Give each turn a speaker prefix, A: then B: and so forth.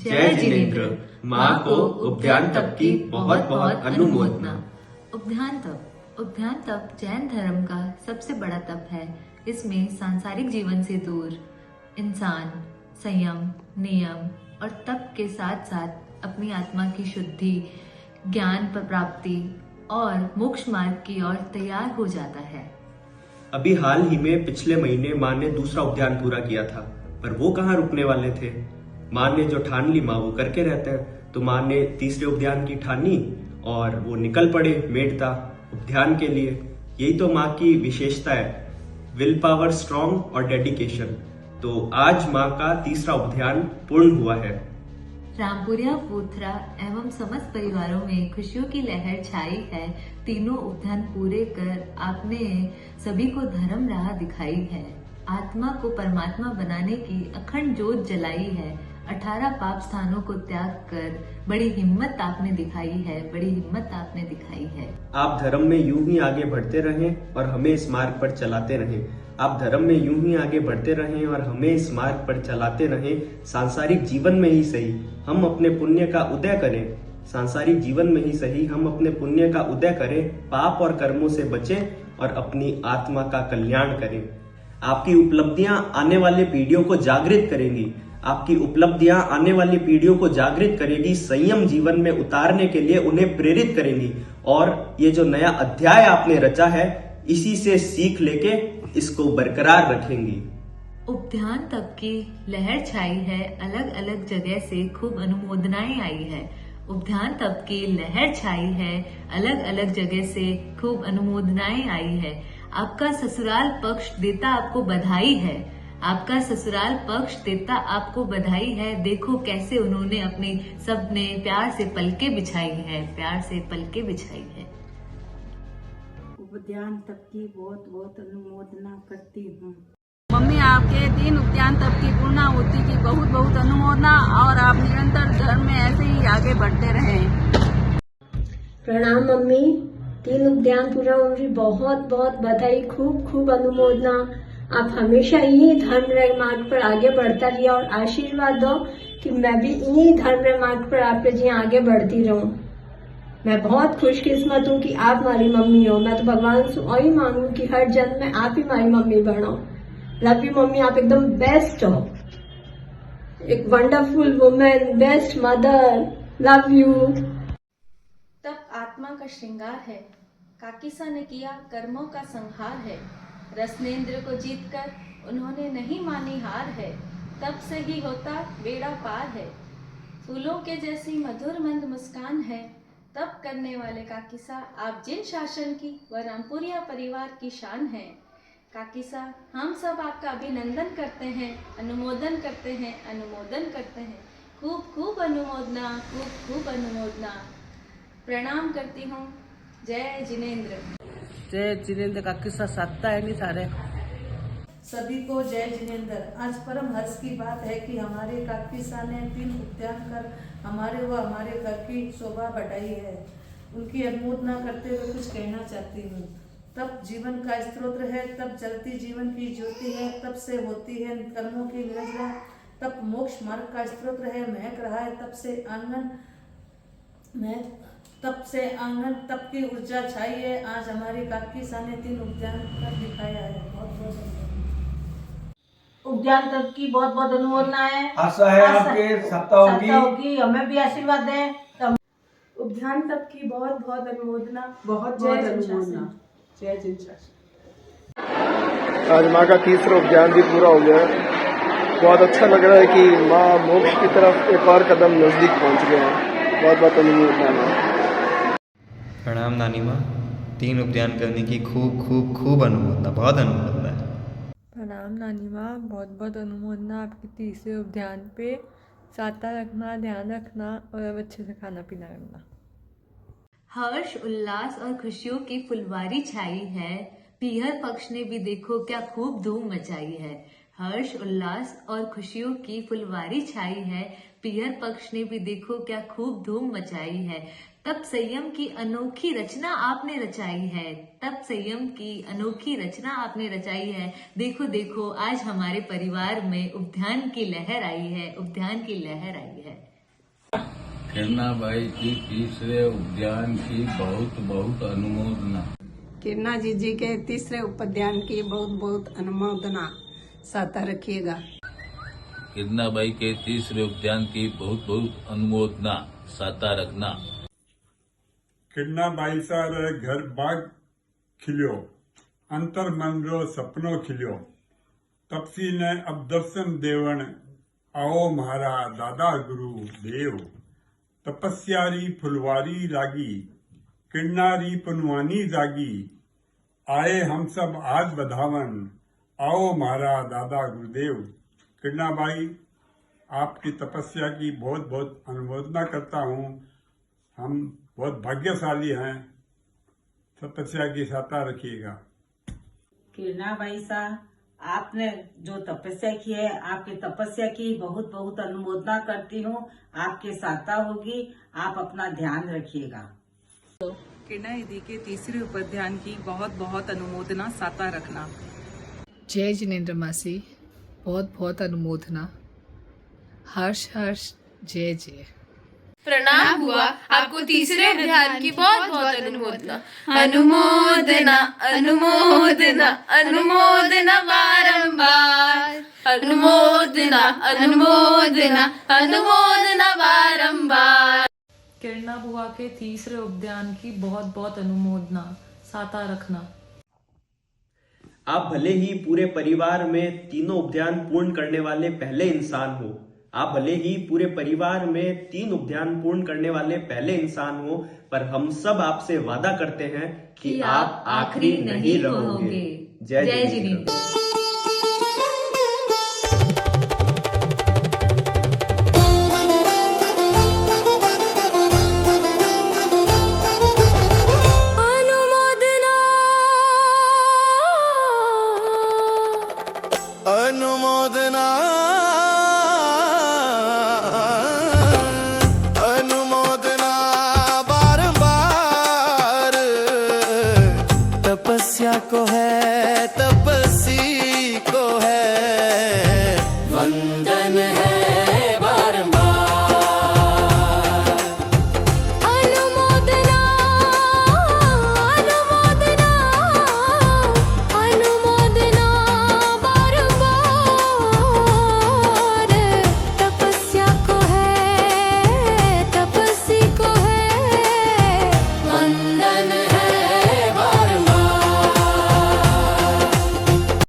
A: जय जिनेंद्र। माँ को उद्यान तप की बहुत बहुत अनुमोदना।
B: उद्यान तप जैन धर्म का सबसे बड़ा तप है। इसमें सांसारिक जीवन से दूर इंसान संयम, नियम और तप के साथ साथ अपनी आत्मा की शुद्धि, ज्ञान प्राप्ति और मोक्ष मार्ग की ओर तैयार हो जाता है।
A: अभी हाल ही में पिछले महीने माँ ने दूसरा उद्यान पूरा किया था, पर वो कहाँ रुकने वाले थे। माँ ने जो ठान ली माँ वो करके रहते हैं, तो माँ ने तीसरे उद्यान की ठानी और वो निकल पड़े मेड़ता उद्यान के लिए। यही तो माँ की विशेषता है, विल पावर स्ट्रॉन्ग और डेडिकेशन। तो आज माँ का तीसरा उद्यान पूर्ण हुआ है।
B: रामपुरिया पोथरा एवं समस्त परिवारों में खुशियों की लहर छाई है। तीनों उद्यान पूरे कर आपने सभी को धर्म राह दिखाई है। आत्मा को परमात्मा बनाने की अखंड ज्योत जलाई है। 18 पाप स्थानों को त्याग कर बड़ी हिम्मत आपने दिखाई है।
A: आप धर्म में यूं ही आगे बढ़ते रहें और हमें इस मार्ग पर चलाते रहें। आप धर्म में यूं ही आगे बढ़ते रहें और हमें इस मार्ग पर चलाते रहें। सांसारिक जीवन में ही सही हम अपने पुण्य का उदय करें। सांसारिक जीवन में ही सही हम अपने पुण्य का उदय करें, पाप और कर्मों से बचें और अपनी आत्मा का कल्याण करें। आपकी उपलब्धियां आने वाले पीढ़ियों को जागृत करेंगी। आपकी उपलब्धियां आने वाली पीढ़ियों को जागृत करेगी, संयम जीवन में उतारने के लिए उन्हें प्रेरित करेंगी। और ये जो नया अध्याय आपने रचा है, इसी से सीख लेके इसको बरकरार रखेंगी।
B: उद्यान तप की लहर छाई है, अलग अलग जगह से खूब अनुमोदनाएं आई है। उद्यान तप की लहर छाई है, अलग अलग जगह से खूब अनुमोदनाएं आई है। आपका ससुराल पक्ष देता आपको बधाई है। आपका ससुराल पक्ष देता आपको बधाई है। देखो कैसे उन्होंने अपने सबने प्यार से पलके बिछाई है,
C: उद्यान तप की बहुत बहुत अनुमोदना करती हूँ।
D: मम्मी, आपके 3 उद्यान तप की पूर्णाहुति की बहुत बहुत अनुमोदना और आप निरंतर धर्म में ऐसे ही आगे बढ़ते रहें।
E: प्रणाम मम्मी, 3 उद्यान पूरा होने बहुत बहुत बधाई, खूब खूब अनुमोदना। आप हमेशा इन्हीं धर्म मार्ग पर आगे बढ़ता रहिए और आशीर्वाद दो कि मैं भी इन्हीं धर्म मार्ग पर आपके जी आगे बढ़ती रहूं। मैं बहुत खुशकिस्मत हूँ कि आप हमारी मम्मी हो। मैं तो भगवान से वही मांगू कि हर जन्म में आप ही हमारी मम्मी बनो। लव यू मम्मी, आप एकदम बेस्ट हो, एक wonderful women, best mother, love you.
F: तप आत्मा का श्रृंगार है, काकीसा ने किया कर्मों का संहार है। रसनेंद्र को जीतकर उन्होंने नहीं मानी हार है। तप से ही होता बेड़ा पार है। फूलों के जैसी मधुर मंद मुस्कान है। तप करने वाले काकीसा आप जिन शासन की व रामपुरिया परिवार की शान है। काकीसा, हम सब आपका अभिनंदन करते हैं, अनुमोदन करते हैं। खूब खूब अनुमोदना। प्रणाम करती हूँ। जय जिनेंद्र।
G: जय जिनेंद्र। काकीसा साधता है नहीं सारे
H: सभी को जय जिनेंद्र। आज परम हर्ष की बात है कि हमारे काकीसा ने 3 उद्यान कर हमारे व हमारे घर की शोभा बढ़ाई है। उनकी अनुमोदना करते हुए कुछ कहना चाहती हूँ। तप जीवन का स्रोत है, तप जलती जीवन की ज्योति है, तप से होती है कर्मों की निरंजना। तप मोक्ष मार्ग का स्रोत है, महक रहा है तप से आंगन, तप की ऊर्जा छाई है। आज हमारी काकीसा ने 3 उद्यान कर दिखाया है। बहुत
C: उद्यान तप की बहुत बहुत अनुमोदना है।
I: आशा है आपके सप्ताह होगी,
C: हमें भी आशीर्वाद दें।
H: उद्यान तप की बहुत बहुत अनुमोदना।
G: बहुत अनुमोदना। जय जिन शासन।
J: आज माँ का तीसरा उद्यान भी पूरा हो गया है। बहुत अच्छा लग रहा है कि माँ मोक्ष की तरफ एक और कदम नजदीक पहुँच गए हैं। बहुत बहुत अनुमोदना माँ।
K: प्रणाम नानी माँ, 3 उद्यान करने की खूब अनुमोदना, बहुत अनुमोदना है।
L: प्रणाम नानी माँ, बहुत बहुत अनुमोदना आपके तीसरे उद्यान पे। साता रखना, ध्यान रखना और अब अच्छे से खाना पीना करना।
B: हर्ष, उल्लास और खुशियों की फुलवारी छाई है। पीहर पक्ष ने भी देखो क्या खूब धूम मचाई है। हर्ष, उल्लास और खुशियों की फुलवारी छाई है। पीहर पक्ष ने भी देखो क्या खूब धूम मचाई है। तप संयम की अनोखी रचना आपने रचाई है। देखो देखो आज हमारे परिवार में उद्यान की लहर आई है।
M: किरणा बाई की तीसरे उद्यान की बहुत बहुत अनुमोदना।
N: किरणा जी के तीसरे उद्यान की बहुत बहुत अनुमोदना। साता रखिएगा।
M: किरणा बाई के तीसरे उद्यान की बहुत बहुत अनुमोदना। साता रखना।
O: किरणा बाई सार घर बाग खिलियो, अंतर मन रो सपनो खिलियो। तपसी ने अब दर्शन देवण, आओ म्हारा दादा गुरु देव। तपस्यारी फुलवारी लागी, किरनारी पुनवानी जागी। आए हम सब आज बधावन, आओ म्हारा दादा गुरुदेव। किरणा बाई, आपकी तपस्या की बहुत बहुत अनुमोदना करता हूँ। हम बहुत भाग्यशाली हैं। तपस्या की साता रखिएगा।
P: किरणा बाई साहब, आपने जो तपस्या की है, आपकी तपस्या की बहुत बहुत अनुमोदना करती हूँ। आपके साता होगी, आप अपना ध्यान रखिएगा।
Q: किरणा दीदी के तीसरे उपाध्यान की बहुत बहुत अनुमोदना। साता रखना।
R: जय जिनेन्द्र मासी, बहुत बहुत अनुमोदना। हर्ष हर्ष जय जय।
S: प्रणाम हुआ आपको तीसरे अध्याय की बहुत बहुत अनुमोदना। अनुमोदना अनुमोदना अनुमोदना बारंबार। अनुमोदना अनुमोदना अनुमोदना बारंबार।
T: किरणा बुआ के तीसरे उद्यान की बहुत बहुत अनुमोदना। साता रखना।
A: आप भले ही पूरे परिवार में तीनों उद्यान पूर्ण करने वाले पहले इंसान हो, आप भले ही पूरे परिवार में 3 उद्यान पूर्ण करने वाले पहले इंसान हो, पर हम सब आपसे वादा करते हैं कि आप आखिरी नहीं रहोगे। जय जिनेन्द्र।